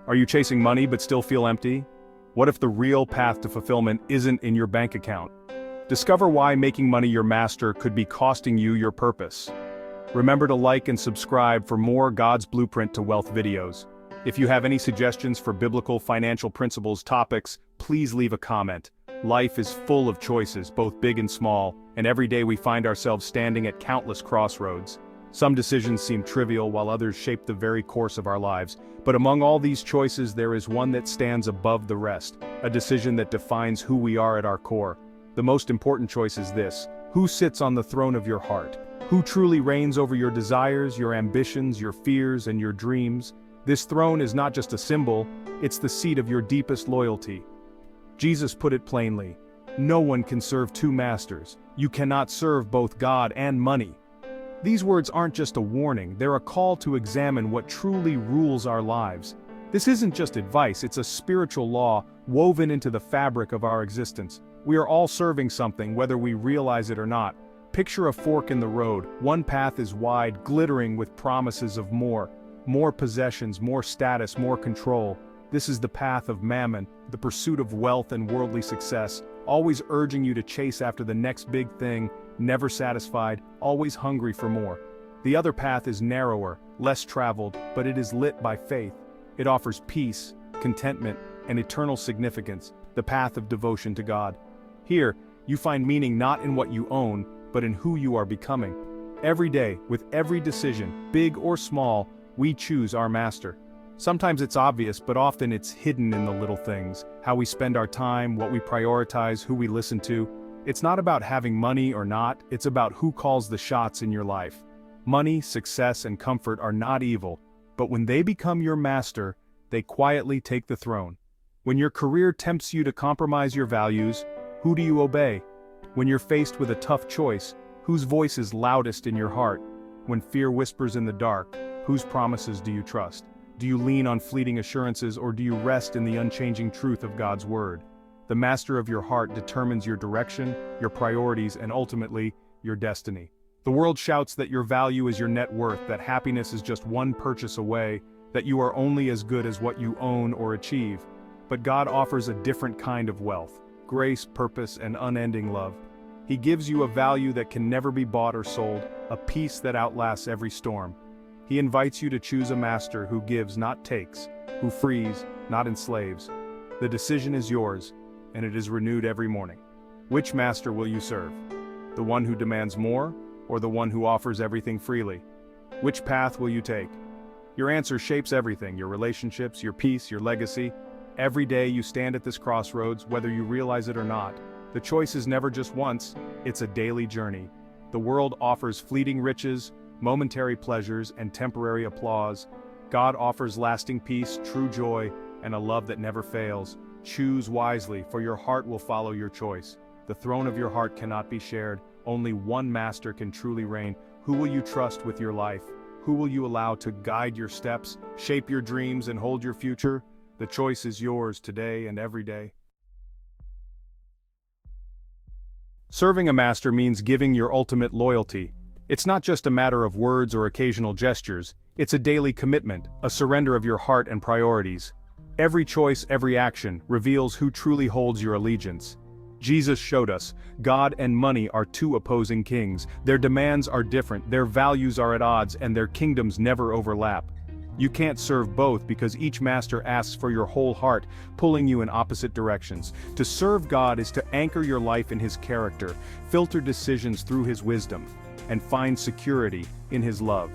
Are you chasing money but still feel empty? What if the real path to fulfillment isn't in your bank account? Discover why making money your master could be costing you your purpose. Remember to like and subscribe for more God's Blueprint to Wealth videos. If you have any suggestions for biblical financial principles topics, please leave a comment. Life is full of choices, both big and small, and every day we find ourselves standing at countless crossroads. Some decisions seem trivial while others shape the very course of our lives, but among all these choices there is one that stands above the rest, a decision that defines who we are at our core. The most important choice is this: who sits on the throne of your heart? Who truly reigns over your desires, your ambitions, your fears, and your dreams? This throne is not just a symbol, it's the seat of your deepest loyalty. Jesus put it plainly: no one can serve two masters. You cannot serve both God and money. These words aren't just a warning, they're a call to examine what truly rules our lives. This isn't just advice, it's a spiritual law woven into the fabric of our existence. We are all serving something, whether we realize it or not. Picture a fork in the road. One path is wide, glittering with promises of more possessions, more status, more control. This is the path of mammon, the pursuit of wealth and worldly success, always urging you to chase after the next big thing, never satisfied, always hungry for more. The other path is narrower, less traveled, but it is lit by faith. It offers peace, contentment, and eternal significance, the path of devotion to God. Here, you find meaning not in what you own, but in who you are becoming. Every day, with every decision, big or small, we choose our master. Sometimes it's obvious, but often it's hidden in the little things: how we spend our time, what we prioritize, who we listen to. It's not about having money or not, it's about who calls the shots in your life. Money, success, and comfort are not evil, but when they become your master, they quietly take the throne. When your career tempts you to compromise your values, who do you obey? When you're faced with a tough choice, whose voice is loudest in your heart? When fear whispers in the dark, whose promises do you trust? Do you lean on fleeting assurances, or do you rest in the unchanging truth of God's word? The master of your heart determines your direction, your priorities, and ultimately, your destiny. The world shouts that your value is your net worth, that happiness is just one purchase away, that you are only as good as what you own or achieve. But God offers a different kind of wealth: grace, purpose, and unending love. He gives you a value that can never be bought or sold, a peace that outlasts every storm. He invites you to choose a master who gives, not takes, who frees, not enslaves. The decision is yours, and it is renewed every morning. Which master will you serve? The one who demands more, or the one who offers everything freely? Which path will you take? Your answer shapes everything: your relationships, your peace, your legacy. Every day you stand at this crossroads, whether you realize it or not. The choice is never just once, it's a daily journey. The world offers fleeting riches, momentary pleasures, and temporary applause. God offers lasting peace, true joy, and a love that never fails. Choose wisely, for your heart will follow your choice. The throne of your heart cannot be shared. Only one master can truly reign. Who will you trust with your life? Who will you allow to guide your steps, shape your dreams, and hold your future? The choice is yours today and every day. Serving a master means giving your ultimate loyalty. It's not just a matter of words or occasional gestures, it's a daily commitment, a surrender of your heart and priorities. Every choice, every action, reveals who truly holds your allegiance. Jesus showed us, God and money are two opposing kings. Their demands are different, their values are at odds, and their kingdoms never overlap. You can't serve both because each master asks for your whole heart, pulling you in opposite directions. To serve God is to anchor your life in His character, filter decisions through His wisdom, and find security in His love.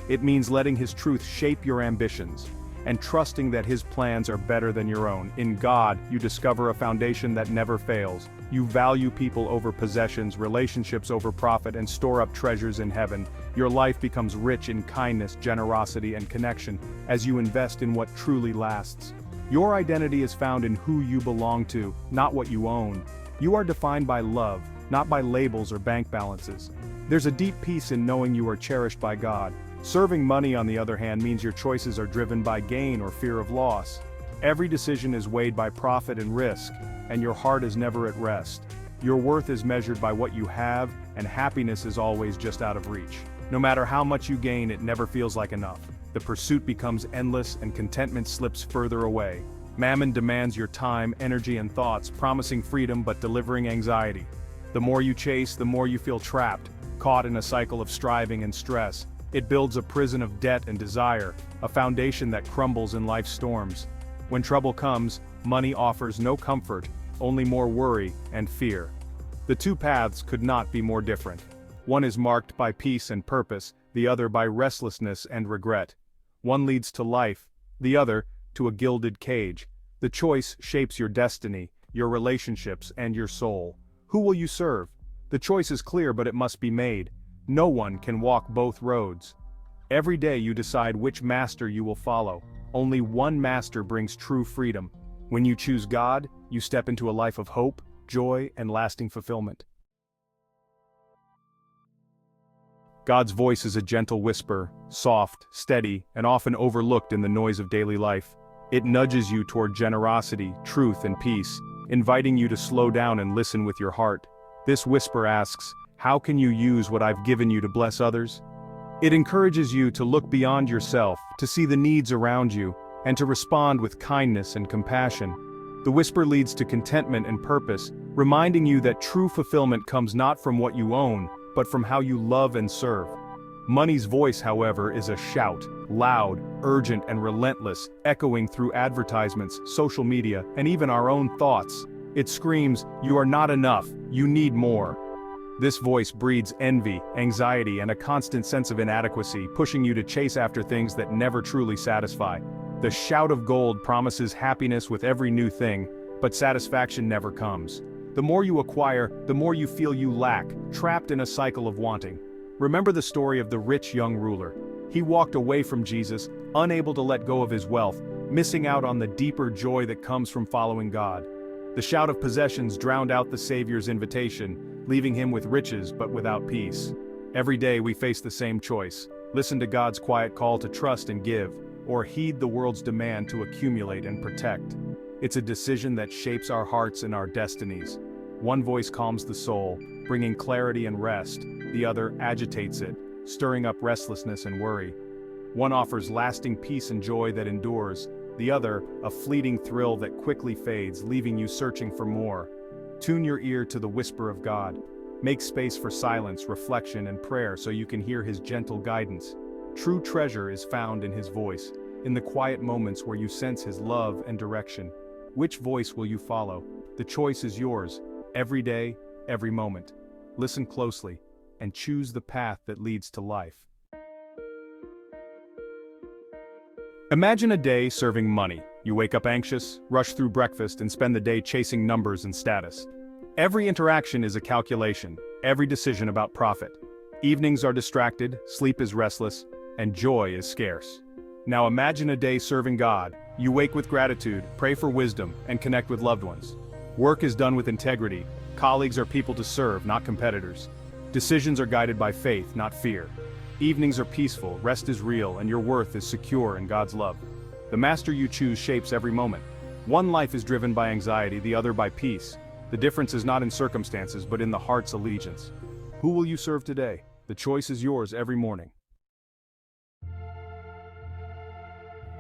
It means letting His truth shape your ambitions, and trusting that His plans are better than your own. In God, you discover a foundation that never fails. You value people over possessions, relationships over profit, and store up treasures in heaven. Your life becomes rich in kindness, generosity, and connection as you invest in what truly lasts. Your identity is found in who you belong to, not what you own. You are defined by love, not by labels or bank balances. There's a deep peace in knowing you are cherished by God. Serving money, on the other hand, means your choices are driven by gain or fear of loss. Every decision is weighed by profit and risk, and your heart is never at rest. Your worth is measured by what you have, and happiness is always just out of reach. No matter how much you gain, it never feels like enough. The pursuit becomes endless and contentment slips further away. Mammon demands your time, energy, and thoughts, promising freedom but delivering anxiety. The more you chase, the more you feel trapped, caught in a cycle of striving and stress. It builds a prison of debt and desire, a foundation that crumbles in life's storms. When trouble comes, money offers no comfort, only more worry and fear. The two paths could not be more different. One is marked by peace and purpose, the other by restlessness and regret. One leads to life, the other to a gilded cage. The choice shapes your destiny, your relationships, and your soul. Who will you serve? The choice is clear, but it must be made. No one can walk both roads. Every day you decide which master you will follow. Only one master brings true freedom. When you choose God, you step into a life of hope, joy, and lasting fulfillment. God's voice is a gentle whisper, soft, steady, and often overlooked in the noise of daily life. It nudges you toward generosity, truth, and peace, inviting you to slow down and listen with your heart. This whisper asks, how can you use what I've given you to bless others? It encourages you to look beyond yourself, to see the needs around you, and to respond with kindness and compassion. The whisper leads to contentment and purpose, reminding you that true fulfillment comes not from what you own, but from how you love and serve. Money's voice, however, is a shout, loud, urgent, and relentless, echoing through advertisements, social media, and even our own thoughts. It screams, "You are not enough, you need more." This voice breeds envy, anxiety, and a constant sense of inadequacy, pushing you to chase after things that never truly satisfy. The shout of gold promises happiness with every new thing, but satisfaction never comes. The more you acquire, the more you feel you lack, trapped in a cycle of wanting. Remember the story of the rich young ruler. He walked away from Jesus, unable to let go of his wealth, missing out on the deeper joy that comes from following God. The shout of possessions drowned out the Savior's invitation, leaving him with riches but without peace. Every day we face the same choice: listen to God's quiet call to trust and give, or heed the world's demand to accumulate and protect. It's a decision that shapes our hearts and our destinies. One voice calms the soul, bringing clarity and rest. The other agitates it, stirring up restlessness and worry. One offers lasting peace and joy that endures. The other, a fleeting thrill that quickly fades, leaving you searching for more. Tune your ear to the whisper of God. Make space for silence, reflection, and prayer so you can hear His gentle guidance. True treasure is found in His voice, in the quiet moments where you sense His love and direction. Which voice will you follow? The choice is yours, every day, every moment. Listen closely, and choose the path that leads to life. Imagine a day serving money. You wake up anxious, rush through breakfast, and spend the day chasing numbers and status. Every interaction is a calculation, every decision about profit. Evenings are distracted, sleep is restless, and joy is scarce. Now imagine a day serving God. You wake with gratitude, pray for wisdom, and connect with loved ones. Work is done with integrity. Colleagues are people to serve, not competitors. Decisions are guided by faith, not fear. Evenings are peaceful, rest is real, and your worth is secure in God's love. The master you choose shapes every moment. One life is driven by anxiety, the other by peace. The difference is not in circumstances, but in the heart's allegiance. Who will you serve today? The choice is yours every morning.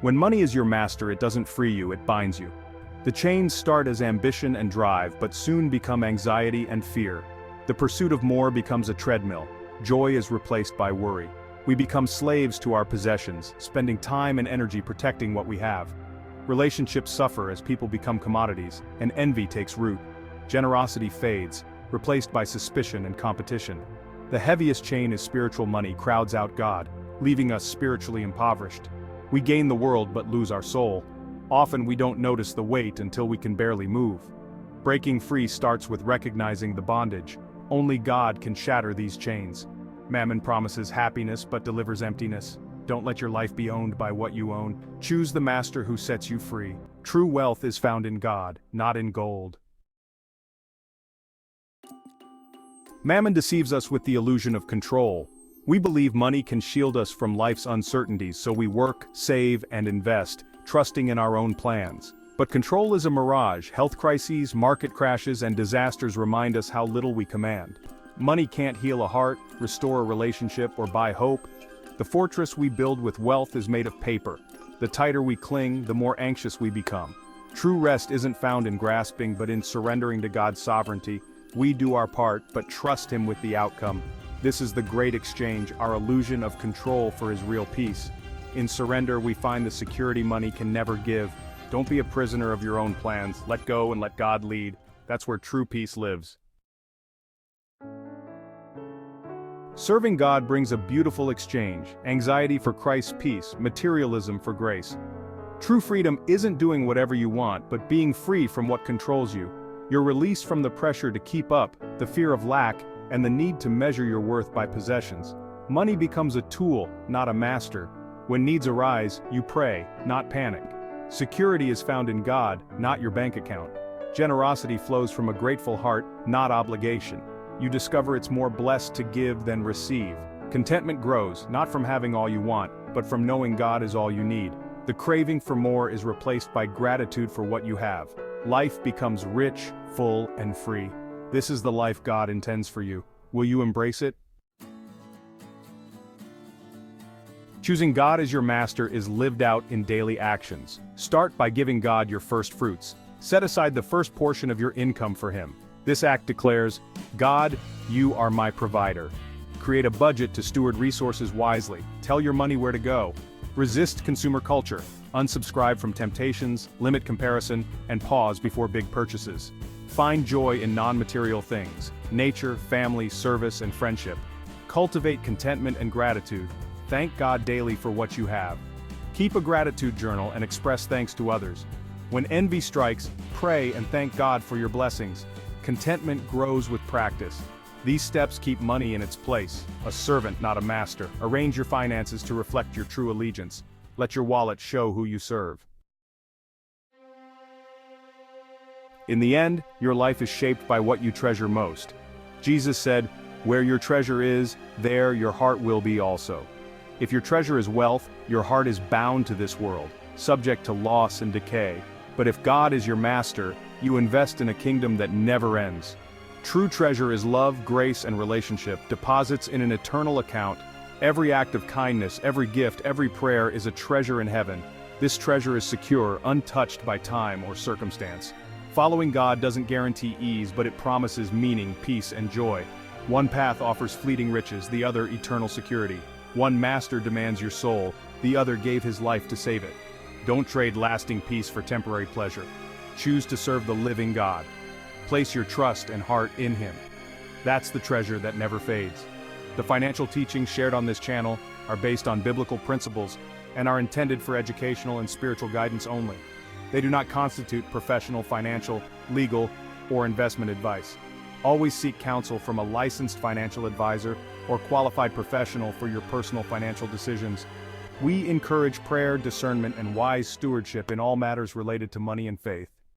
When money is your master, it doesn't free you, it binds you. The chains start as ambition and drive, but soon become anxiety and fear. The pursuit of more becomes a treadmill. Joy is replaced by worry. We become slaves to our possessions, spending time and energy protecting what we have. Relationships suffer as people become commodities, and envy takes root. Generosity fades, replaced by suspicion and competition. The heaviest chain is spiritual money crowds out God, leaving us spiritually impoverished. We gain the world but lose our soul. Often we don't notice the weight until we can barely move. Breaking free starts with recognizing the bondage. Only God can shatter these chains. Mammon promises happiness but delivers emptiness. Don't let your life be owned by what you own. Choose the master who sets you free. True wealth is found in God, not in gold. Mammon deceives us with the illusion of control. We believe money can shield us from life's uncertainties, so we work, save, and invest, trusting in our own plans. But control is a mirage. Health crises, market crashes, and disasters remind us how little we command. Money can't heal a heart, restore a relationship, or buy hope. The fortress we build with wealth is made of paper. The tighter we cling, the more anxious we become. True rest isn't found in grasping but in surrendering to God's sovereignty. We do our part, but trust Him with the outcome. This is the great exchange, our illusion of control for His real peace. In surrender, we find the security money can never give. Don't be a prisoner of your own plans. Let go and let God lead. That's where true peace lives. Serving God brings a beautiful exchange, anxiety for Christ's peace, materialism for grace. True freedom isn't doing whatever you want, but being free from what controls you. You're released from the pressure to keep up, the fear of lack, and the need to measure your worth by possessions. Money becomes a tool, not a master. When needs arise, you pray, not panic. Security is found in God, not your bank account. Generosity flows from a grateful heart, not obligation. You discover it's more blessed to give than receive. Contentment grows, not from having all you want, but from knowing God is all you need. The craving for more is replaced by gratitude for what you have. Life becomes rich, full, and free. This is the life God intends for you. Will you embrace it? Choosing God as your master is lived out in daily actions. Start by giving God your first fruits. Set aside the first portion of your income for Him. This act declares, God, you are my provider. Create a budget to steward resources wisely. Tell your money where to go. Resist consumer culture. Unsubscribe from temptations, limit comparison, and pause before big purchases. Find joy in non-material things, nature, family, service, and friendship. Cultivate contentment and gratitude. Thank God daily for what you have. Keep a gratitude journal and express thanks to others. When envy strikes, pray and thank God for your blessings. Contentment grows with practice. These steps keep money in its place, a servant, not a master. Arrange your finances to reflect your true allegiance. Let your wallet show who you serve. In the end, your life is shaped by what you treasure most. Jesus said, "Where your treasure is, there your heart will be also." If your treasure is wealth, your heart is bound to this world, subject to loss and decay. But if God is your master, you invest in a kingdom that never ends. True treasure is love, grace, and relationship, deposits in an eternal account. Every act of kindness, every gift, every prayer is a treasure in heaven. This treasure is secure, untouched by time or circumstance. Following God doesn't guarantee ease, but it promises meaning, peace, and joy. One path offers fleeting riches, the other eternal security. One master demands your soul, the other gave his life to save it. Don't trade lasting peace for temporary pleasure. Choose to serve the living God. Place your trust and heart in Him. That's the treasure that never fades. The financial teachings shared on this channel are based on biblical principles and are intended for educational and spiritual guidance only. They do not constitute professional, financial, legal, or investment advice. Always seek counsel from a licensed financial advisor or qualified professional for your personal financial decisions. We encourage prayer, discernment, and wise stewardship in all matters related to money and faith.